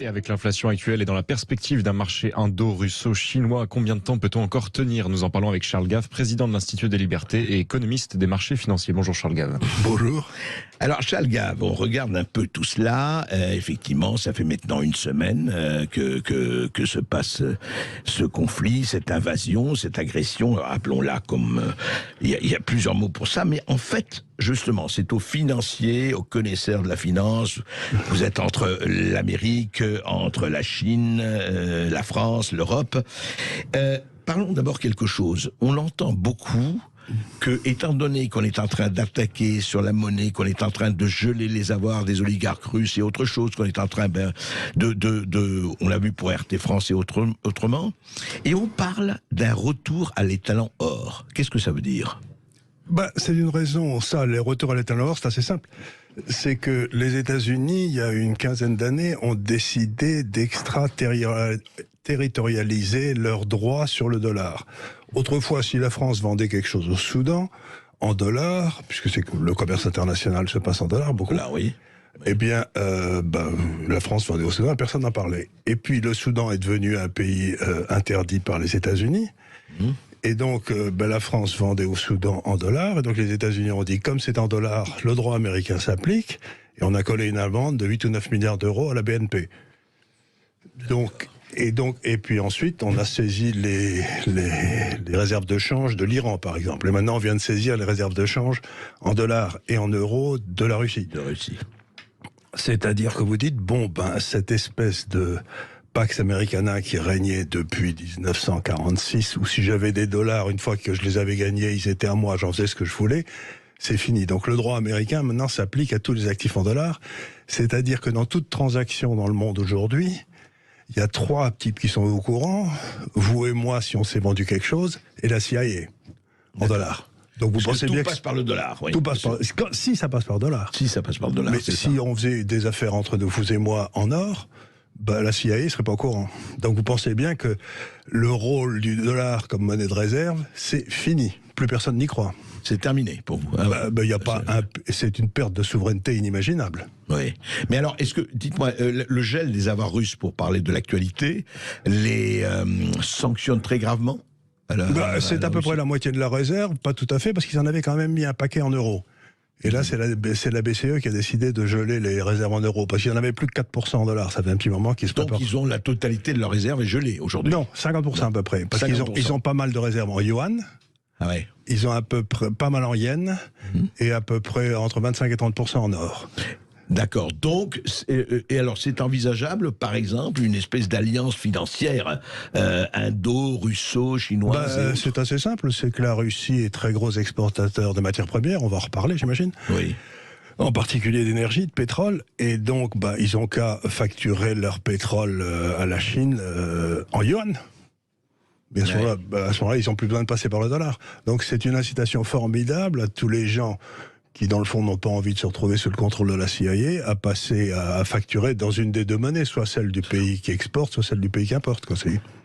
Et avec l'inflation actuelle et dans la perspective d'un marché indo-russo-chinois, combien de temps peut-on encore tenir? Nous en parlons avec Charles Gave, président de l'Institut des libertés et économiste des marchés financiers. Bonjour Charles Gave. Bonjour. Alors Charles Gave, on regarde un peu tout cela. Effectivement, ça fait maintenant une semaine que se passe ce conflit, cette invasion, cette agression. Appelons-la comme... Il y a plusieurs mots pour ça, mais en fait... Justement, c'est aux financiers, aux connaisseurs de la finance. Vous êtes entre l'Amérique, entre la Chine, la France, l'Europe. Parlons d'abord quelque chose. On entend beaucoup que, étant donné qu'on est en train d'attaquer sur la monnaie, qu'on est en train de geler les avoirs des oligarques russes et autre chose, qu'on est en train on l'a vu pour RT France et autrement, et on parle d'un retour à l'étalon or. Qu'est-ce que ça veut dire ? C'est une raison, ça, les retours à l'étalon or, c'est assez simple. C'est que les États-Unis, il y a une quinzaine d'années, ont décidé d'extraterritorialiser leurs droits sur le dollar. Autrefois, si la France vendait quelque chose au Soudan, en dollars, puisque c'est que le commerce international se passe en dollars, beaucoup. Là, oui. Eh bien, la France vendait au Soudan, personne n'en parlait. Et puis, le Soudan est devenu un pays interdit par les États-Unis. Et donc, la France vendait au Soudan en dollars, et donc les États-Unis ont dit, comme c'est en dollars, le droit américain s'applique, et on a collé une amende de 8 ou 9 milliards d'euros à la BNP. Et puis ensuite, on a saisi les réserves de change de l'Iran, par exemple. Et maintenant, on vient de saisir les réserves de change en dollars et en euros de la Russie. C'est-à-dire que vous dites, cette espèce de... Pax Americana qui régnait depuis 1946, où si j'avais des dollars, une fois que je les avais gagnés, ils étaient à moi, j'en faisais ce que je voulais, c'est fini. Donc le droit américain maintenant s'applique à tous les actifs en dollars, c'est-à-dire que dans toute transaction dans le monde aujourd'hui, il y a 3 types qui sont au courant, vous et moi si on s'est vendu quelque chose, et la CIA en dollars. Donc vous pensez bien que tout passe par le dollar. Oui, si ça passe par le dollar. Si ça passe par le dollar. Mais si on faisait des affaires entre vous et moi en or, la CIA ne serait pas au courant. Donc vous pensez bien que le rôle du dollar comme monnaie de réserve, c'est fini. Plus personne n'y croit. C'est terminé pour vous. C'est une perte de souveraineté inimaginable. Oui. Mais alors, dites-moi, le gel des avoirs russes, pour parler de l'actualité, les sanctionne très gravement c'est à peu près la moitié de la réserve, pas tout à fait, parce qu'ils en avaient quand même mis un paquet en euros. Et là, c'est la BCE qui a décidé de geler les réserves en euros, parce qu'il n'y en avait plus que 4% en dollars. Ça fait un petit moment qu'ils se préparent. Donc, ils ont la totalité de leurs réserves gelées aujourd'hui. Non, 50% à peu près. Parce qu'ils ont pas mal de réserves en yuan. Ah ouais. Ils ont à peu près pas mal en yens, et à peu près entre 25 et 30% en or. D'accord. Donc, et alors, c'est envisageable, par exemple, une espèce d'alliance financière indo-russo-chinoise c'est assez simple. C'est que la Russie est très gros exportateur de matières premières. On va en reparler, j'imagine. Oui. En particulier d'énergie, de pétrole. Et donc, ils ont qu'à facturer leur pétrole à la Chine en yuan. Mais à ce moment-là, ils n'ont plus besoin de passer par le dollar. Donc, c'est une incitation formidable à tous les gens qui, dans le fond, n'ont pas envie de se retrouver sous le contrôle de la CIA, à passer à facturer dans une des deux monnaies, soit celle du pays qui exporte, soit celle du pays qui importe.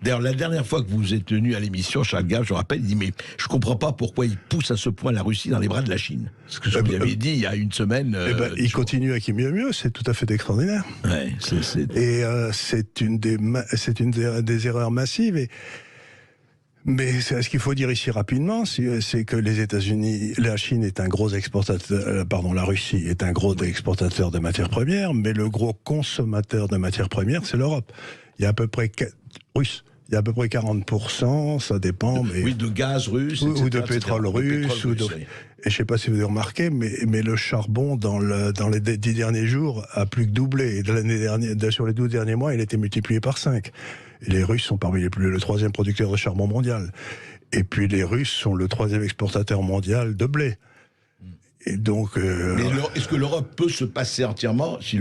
D'ailleurs, la dernière fois que vous êtes venu à l'émission, Charles Gave, je me rappelle, il dit, mais je comprends pas pourquoi il pousse à ce point la Russie dans les bras de la Chine. Ce que je vous avais dit il y a une semaine. Il continue à qui mieux, c'est tout à fait extraordinaire. Ouais, Et c'est une des erreurs massives. Mais ce qu'il faut dire ici rapidement, c'est que les États-Unis, la Chine est un gros exportateur, la Russie est un gros exportateur de matières premières, mais le gros consommateur de matières premières, c'est l'Europe. Il y a à peu près 40%, ça dépend. Mais oui, de gaz russe, ou de pétrole russe. Oui. Et je ne sais pas si vous avez remarqué, mais le charbon, dans les 10 derniers jours, a plus que doublé. Et sur les 12 derniers mois, il a été multiplié par 5. Et les Russes sont parmi le 3e producteur de charbon mondial. Et puis les Russes sont le 3e exportateur mondial de blé. Et donc, mais est-ce que l'Europe peut se passer entièrement, si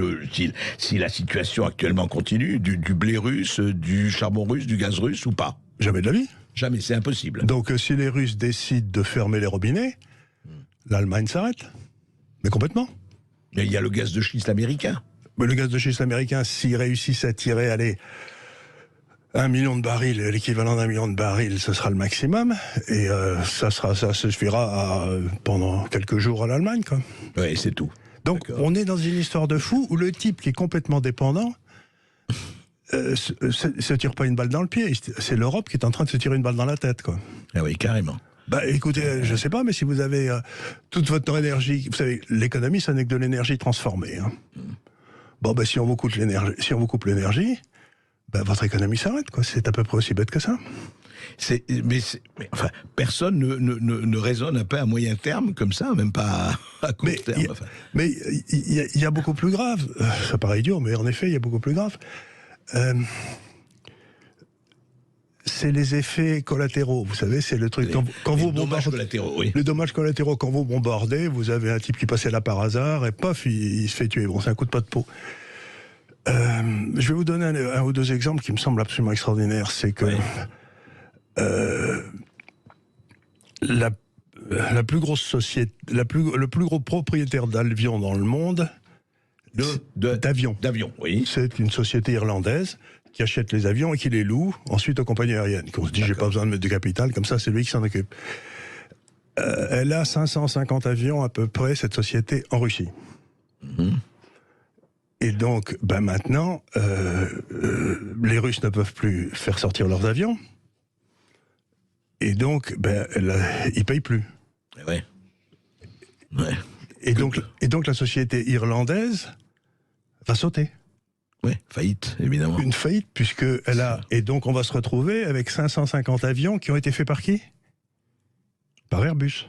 la situation actuellement continue, du blé russe, du charbon russe, du gaz russe ou pas? Jamais de la vie. Jamais, c'est impossible. Donc si les Russes décident de fermer les robinets, l'Allemagne s'arrête. Mais complètement. Mais il y a le gaz de schiste américain. Mais le gaz de schiste américain, s'ils réussissent à tirer, 1 million de barils, l'équivalent d'1 million de barils, ce sera le maximum, et ça suffira pendant quelques jours à l'Allemagne, quoi. Oui, c'est tout. Donc on est dans une histoire de fou où le type qui est complètement dépendant se tire pas une balle dans le pied. C'est l'Europe qui est en train de se tirer une balle dans la tête, quoi. Ah oui, carrément. Bah, écoutez, je sais pas, mais si vous avez toute votre énergie, vous savez, l'économie, ça n'est que de l'énergie transformée. Hein. Bon, bah, si on vous coupe l'énergie, bah, votre économie s'arrête, quoi. C'est à peu près aussi bête que ça. Mais enfin, personne ne raisonne un peu à moyen terme comme ça, même pas à court terme. Mais il y a beaucoup plus grave. Ça paraît idiot, mais en effet, il y a beaucoup plus grave. C'est les effets collatéraux, vous savez, c'est le truc. Quand vous dommages collatéraux, oui. Les dommages collatéraux, quand vous bombardez, vous avez un type qui passait là par hasard et pof, il se fait tuer. Bon, c'est un coup de pas de peau. Je vais vous donner un ou deux exemples qui me semblent absolument extraordinaires. C'est que la plus grosse société, le plus gros propriétaire d'avions dans le monde, d'avions, oui, c'est une société irlandaise qui achète les avions et qui les loue ensuite aux compagnies aériennes. Qu'on se dit, j'ai pas besoin de mettre du capital, comme ça, c'est lui qui s'en occupe. Elle a 550 avions à peu près, cette société, en Russie. Et donc, ben maintenant, les Russes ne peuvent plus faire sortir leurs avions. Et donc, ben, ils payent plus. Ouais. Et donc, la société irlandaise va sauter. Oui, faillite, évidemment. Une faillite, puisqu'elle a... Et donc, on va se retrouver avec 550 avions qui ont été faits par qui ? Par Airbus.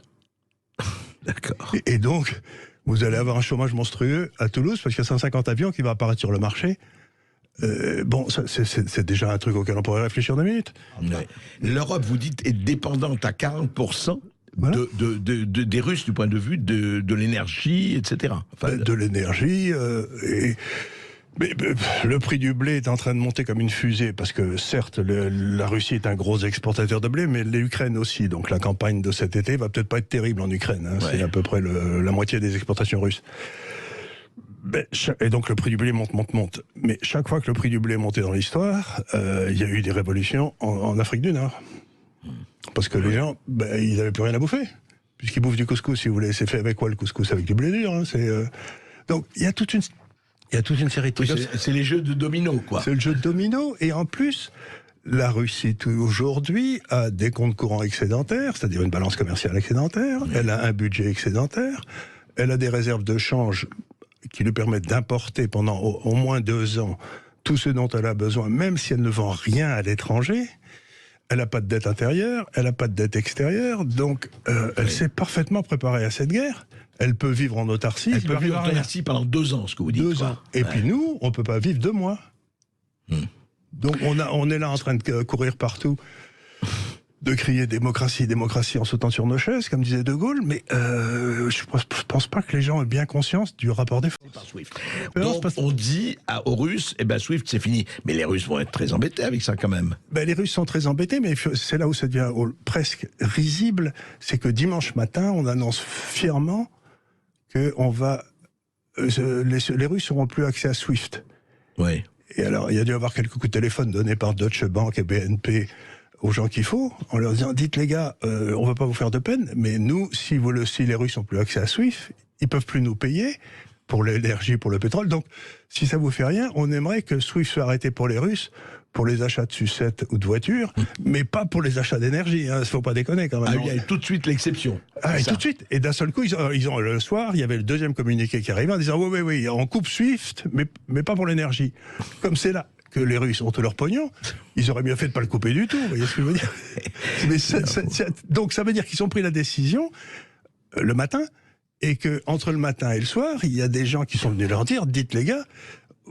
D'accord. Et donc, vous allez avoir un chômage monstrueux à Toulouse, parce qu'il y a 150 avions qui vont apparaître sur le marché. Bon, c'est déjà un truc auquel on pourrait réfléchir 2 minutes. Ouais. L'Europe, vous dites, est dépendante à 40%. Voilà. Des Russes du point de vue de l'énergie, etc. Enfin, de l'énergie mais le prix du blé est en train de monter comme une fusée, parce que certes, la Russie est un gros exportateur de blé, mais l'Ukraine aussi. Donc la campagne de cet été va peut-être pas être terrible en Ukraine. Hein. Ouais. C'est à peu près la moitié des exportations russes. Et donc le prix du blé monte. Mais chaque fois que le prix du blé est monté dans l'histoire, il y a eu des révolutions en Afrique du Nord. Parce que les gens, ils n'avaient plus rien à bouffer. Puisqu'ils bouffent du couscous, si vous voulez. C'est fait avec quoi le couscous ? Avec du blé dur. Hein. Donc il y a toute une série de trucs. C'est les jeux de domino, quoi. C'est le jeu de domino. Et en plus, la Russie, aujourd'hui, a des comptes courants excédentaires, c'est-à-dire une balance commerciale excédentaire. Elle a un budget excédentaire. Elle a des réserves de change qui lui permettent d'importer pendant au moins 2 ans tout ce dont elle a besoin, même si elle ne vend rien à l'étranger. Elle n'a pas de dette intérieure, elle n'a pas de dette extérieure, donc elle s'est parfaitement préparée à cette guerre. Elle peut vivre en autarcie. Elle peut vivre en autarcie pendant 2 ans, ce que vous dites. 2 ans. Et puis nous, on ne peut pas vivre 2 mois. Donc on est là en train de courir partout, de crier démocratie, démocratie en sautant sur nos chaises, comme disait De Gaulle, mais je pense pas que les gens aient bien conscience du rapport des forces. Par Swift. Donc on dit aux Russes, Swift c'est fini. Mais les Russes vont être très embêtés avec ça quand même. Les Russes sont très embêtés, mais c'est là où ça devient presque risible, c'est que dimanche matin, on annonce fièrement que les Russes n'auront plus accès à Swift. Oui. Et alors, il y a dû y avoir quelques coups de téléphone donnés par Deutsche Bank et BNP aux gens qu'il faut, en leur disant, dites les gars, on va pas vous faire de peine, mais nous, si les Russes n'ont plus accès à Swift, ils peuvent plus nous payer pour l'énergie, pour le pétrole. Donc, si ça vous fait rien, on aimerait que Swift soit arrêté pour les Russes, pour les achats de sucettes ou de voitures, mais pas pour les achats d'énergie. Hein, faut pas déconner quand même. Il y a tout de suite l'exception. Tout de suite. Et d'un seul coup, ils ont le soir, il y avait le deuxième communiqué qui arrivait en disant oui, on coupe Swift, mais pas pour l'énergie. Comme c'est là que les Russes ont tout leur pognon, ils auraient mieux fait de pas le couper du tout. Vous voyez ce que je veux dire? Donc ça veut dire qu'ils ont pris la décision le matin, et que entre le matin et le soir, il y a des gens qui sont venus leur dire, dites les gars,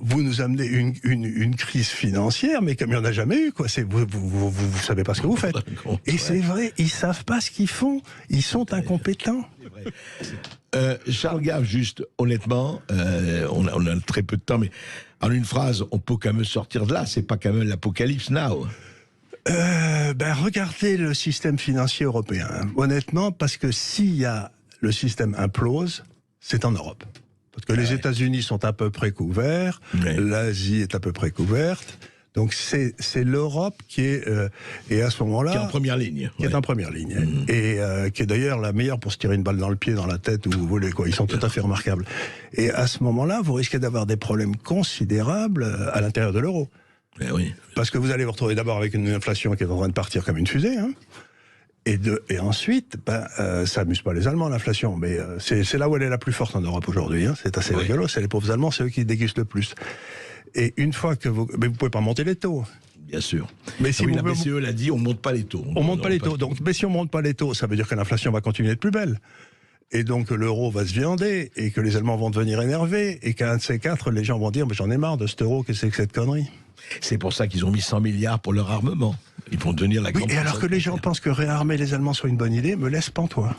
vous nous amenez une crise financière, mais comme il n'y en a jamais eu, quoi. Vous savez pas ce que vous faites. Et c'est vrai, ils savent pas ce qu'ils font. Ils sont incompétents. Charles Gave, juste, honnêtement, on a très peu de temps, mais en une phrase, on peut quand même sortir de là. C'est pas quand même l'apocalypse now. Regardez le système financier européen. Honnêtement, parce que le système implose, c'est en Europe. Parce que les États-Unis sont à peu près couverts, l'Asie est à peu près couverte, donc c'est l'Europe qui est et à ce moment-là qui est en première ligne, qui est en première ligne et qui est d'ailleurs la meilleure pour se tirer une balle dans le pied, dans la tête, où vous voulez, quoi. Ils sont tout à fait remarquables. Et à ce moment-là, vous risquez d'avoir des problèmes considérables à l'intérieur de l'euro. Eh oui. Parce que vous allez vous retrouver d'abord avec une inflation qui est en train de partir comme une fusée, hein. Et ensuite, ça amuse pas les Allemands, l'inflation, mais c'est là où elle est la plus forte en Europe aujourd'hui, hein. C'est assez rigolo, c'est les pauvres Allemands, c'est eux qui dégustent le plus. Et une fois que mais vous pouvez pas monter les taux. Bien sûr. Mais si la BCE l'a dit, on ne monte pas les taux. On monte pas les taux. Donc, mais si on monte pas les taux, ça veut dire que l'inflation va continuer d'être plus belle. Et donc l'euro va se viander, et que les Allemands vont devenir énervés, et qu'à un de ces quatre, les gens vont dire, mais j'en ai marre de cet euro, qu'est-ce que c'est que cette connerie? C'est pour ça qu'ils ont mis 100 milliards pour leur armement. Ils vont devenir la grande... Oui, et alors que les gens pensent que réarmer les Allemands soit une bonne idée, me laisse pantois.